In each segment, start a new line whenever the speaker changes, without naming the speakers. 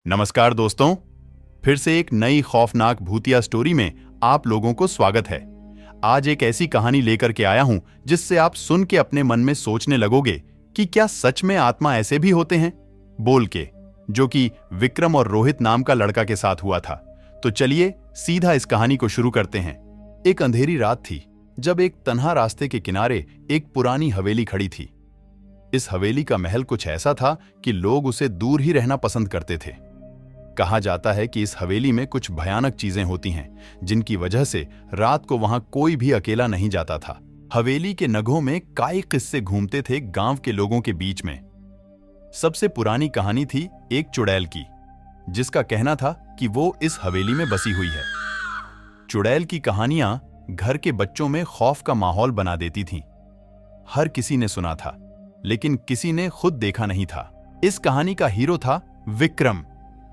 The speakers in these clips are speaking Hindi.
नमस्कार दोस्तों, फिर से एक नई खौफनाक भूतिया स्टोरी में आप लोगों को स्वागत है। आज एक ऐसी कहानी लेकर के आया हूं जिससे आप सुन के अपने मन में सोचने लगोगे कि क्या सच में आत्मा ऐसे भी होते हैं, बोल के, जो कि विक्रम और रोहित नाम का लड़का के साथ हुआ था। तो चलिए सीधा इस कहानी को शुरू करते हैं। एक अंधेरी रात थी जब एक तन्हा रास्ते के किनारे एक पुरानी हवेली खड़ी थी। इस हवेली का महल कुछ ऐसा था कि लोग उसे दूर ही रहना पसंद करते थे। कहा जाता है कि इस हवेली में कुछ भयानक चीजें होती हैं, जिनकी वजह से रात को वहां कोई भी अकेला नहीं जाता था। हवेली के नगों में कई किस्से घूमते थे गांव के लोगों के बीच में। सबसे पुरानी कहानी थी एक चुड़ैल की, जिसका कहना था कि वो इस हवेली में बसी हुई है। चुड़ैल की कहानियां घर के बच्चों में खौफ का माहौल बना देती थीं। हर किसी ने सुना था, लेकिन किसी ने खुद देखा नहीं था। इस कहानी का हीरो था विक्रम,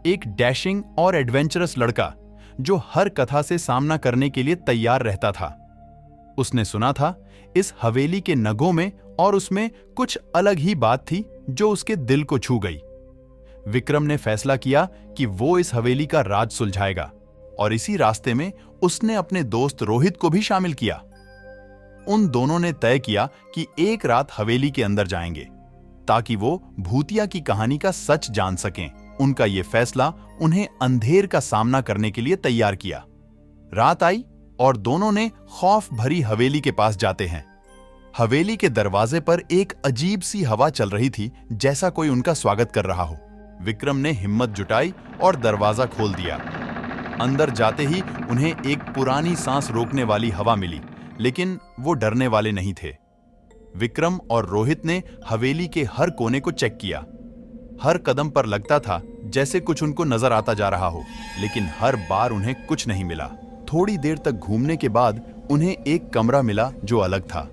एक डैशिंग और एडवेंचरस लड़का जो हर कथा से सामना करने के लिए तैयार रहता था। उसने सुना था इस हवेली के नगों में और उसमें कुछ अलग ही बात थी जो उसके दिल को छू गई। विक्रम ने फैसला किया कि वो इस हवेली का राज सुलझाएगा, और इसी रास्ते में उसने अपने दोस्त रोहित को भी शामिल किया। उन दोनों ने तय किया कि एक रात हवेली के अंदर जाएंगे ताकि वो भूतिया की कहानी का सच जान सकें। उनका यह फैसला उन्हें अंधेर का सामना करने के लिए तैयार किया। रात आई और दोनों ने खौफ भरी हवेली के पास जाते हैं। हवेली के दरवाजे पर एक अजीब सी हवा चल रही थी, जैसा कोई उनका स्वागत कर रहा हो। विक्रम ने हिम्मत जुटाई और दरवाजा खोल दिया। अंदर जाते ही उन्हें एक पुरानी सांस रोकने वाली हवा मिली, लेकिन वो डरने वाले नहीं थे। विक्रम और रोहित ने हवेली के हर कोने को चेक किया। हर कदम पर लगता था जैसे कुछ उनको नजर आता जा रहा हो, लेकिन हर बार उन्हें कुछ नहीं मिला। थोड़ी देर तक घूमने के बाद उन्हें एक कमरा मिला जो अलग था।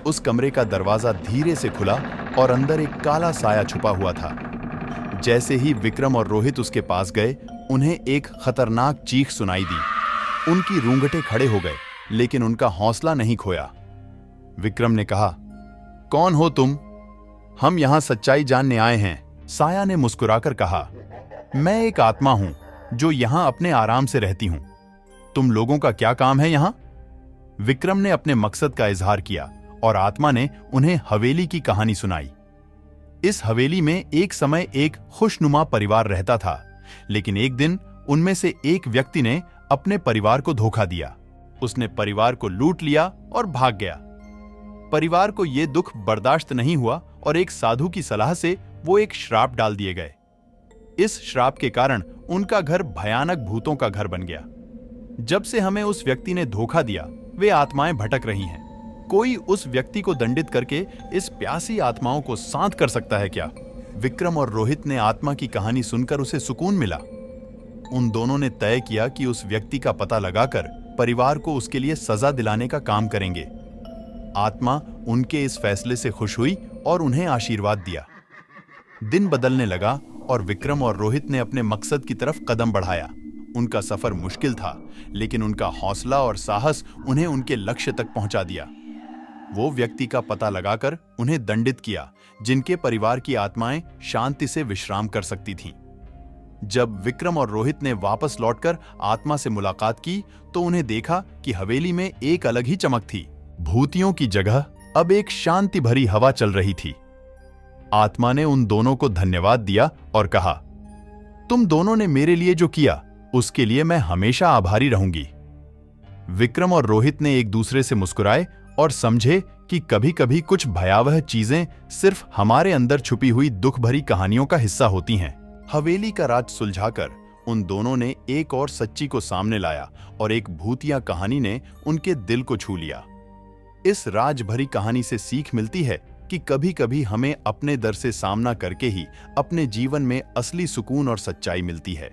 उस कमरे का दरवाजा धीरे से खुला और अंदर एक काला साया छुपा हुआ था। जैसे ही विक्रम और रोहित उसके पास गए, उन्हें एक खतरनाक चीख सुनाई दी। उनकी रूंगटे खड़े हो गए, लेकिन उनका हौसला नहीं खोया। विक्रम ने कहा, कौन हो तुम? हम यहां सच्चाई जानने आए हैं। साया ने मुस्कुराकर कहा, मैं एक आत्मा हूं जो यहां अपने आराम से रहती हूं। तुम लोगों का क्या काम है यहां? विक्रम ने अपने मकसद का इजहार किया और आत्मा ने उन्हें हवेली की कहानी सुनाई। इस हवेली में एक समय एक खुशनुमा परिवार रहता था, लेकिन एक दिन उनमें से एक व्यक्ति ने अपने परिवार को धोखा दिया। उसने परिवार को लूट लिया और भाग गया। परिवार को यह दुख बर्दाश्त नहीं हुआ और एक साधु की सलाह से वो एक श्राप डाल दिए गए। इस श्राप के कारण उनका घर भयानक भूतों का घर बन गया। जब से हमें उस व्यक्ति ने धोखा दिया, वे आत्माएं भटक रही हैं। कोई उस व्यक्ति को दंडित करके इस प्यासी आत्माओं को शांत कर सकता है क्या? विक्रम और रोहित ने आत्मा की कहानी सुनकर उसे सुकून मिला। उन दोनों ने तय किया कि उस व्यक्ति का पता लगाकर परिवार को उसके लिए सजा दिलाने का काम करेंगे। आत्मा उनके इस फैसले से खुश हुई और उन्हें आशीर्वाद दिया। दिन बदलने लगा और विक्रम और रोहित ने अपने मकसद की तरफ कदम बढ़ाया। उनका सफर मुश्किल था, लेकिन उनका हौसला और साहस उन्हें उनके लक्ष्य तक पहुंचा दिया। वो व्यक्ति का पता लगाकर उन्हें दंडित किया, जिनके परिवार की आत्माएं शांति से विश्राम कर सकती थीं। जब विक्रम और रोहित ने वापस लौटकर आत्मा से मुलाकात की, तो उन्हें देखा कि हवेली में एक अलग ही चमक थी। भूतियों की जगह अब एक शांति भरी हवा चल रही थी। आत्मा ने उन दोनों को धन्यवाद दिया और कहा, तुम दोनों ने मेरे लिए जो किया उसके लिए मैं हमेशा आभारी रहूंगी। विक्रम और रोहित ने एक दूसरे से मुस्कुराए और समझे कि कभी-कभी कुछ भयावह चीजें सिर्फ हमारे अंदर छुपी हुई दुख भरी कहानियों का हिस्सा होती हैं। हवेली का राज सुलझाकर उन दोनों ने एक और सच्ची को सामने लाया और एक भूतिया कहानी ने उनके दिल को छू लिया। इस राज भरी कहानी से सीख मिलती है कि कभी-कभी हमें अपने डर से सामना करके ही अपने जीवन में असली सुकून और सच्चाई मिलती है।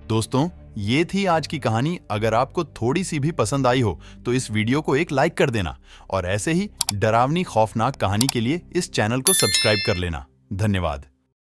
दोस्तों, ये थी आज की कहानी। अगर आपको थोड़ी सी भी पसंद आई हो तो इस वीडियो को एक लाइक कर देना और ऐसे ही डरावनी खौफनाक कहानी के लिए इस चैनल को सब्सक्राइब कर लेना। धन्यवाद।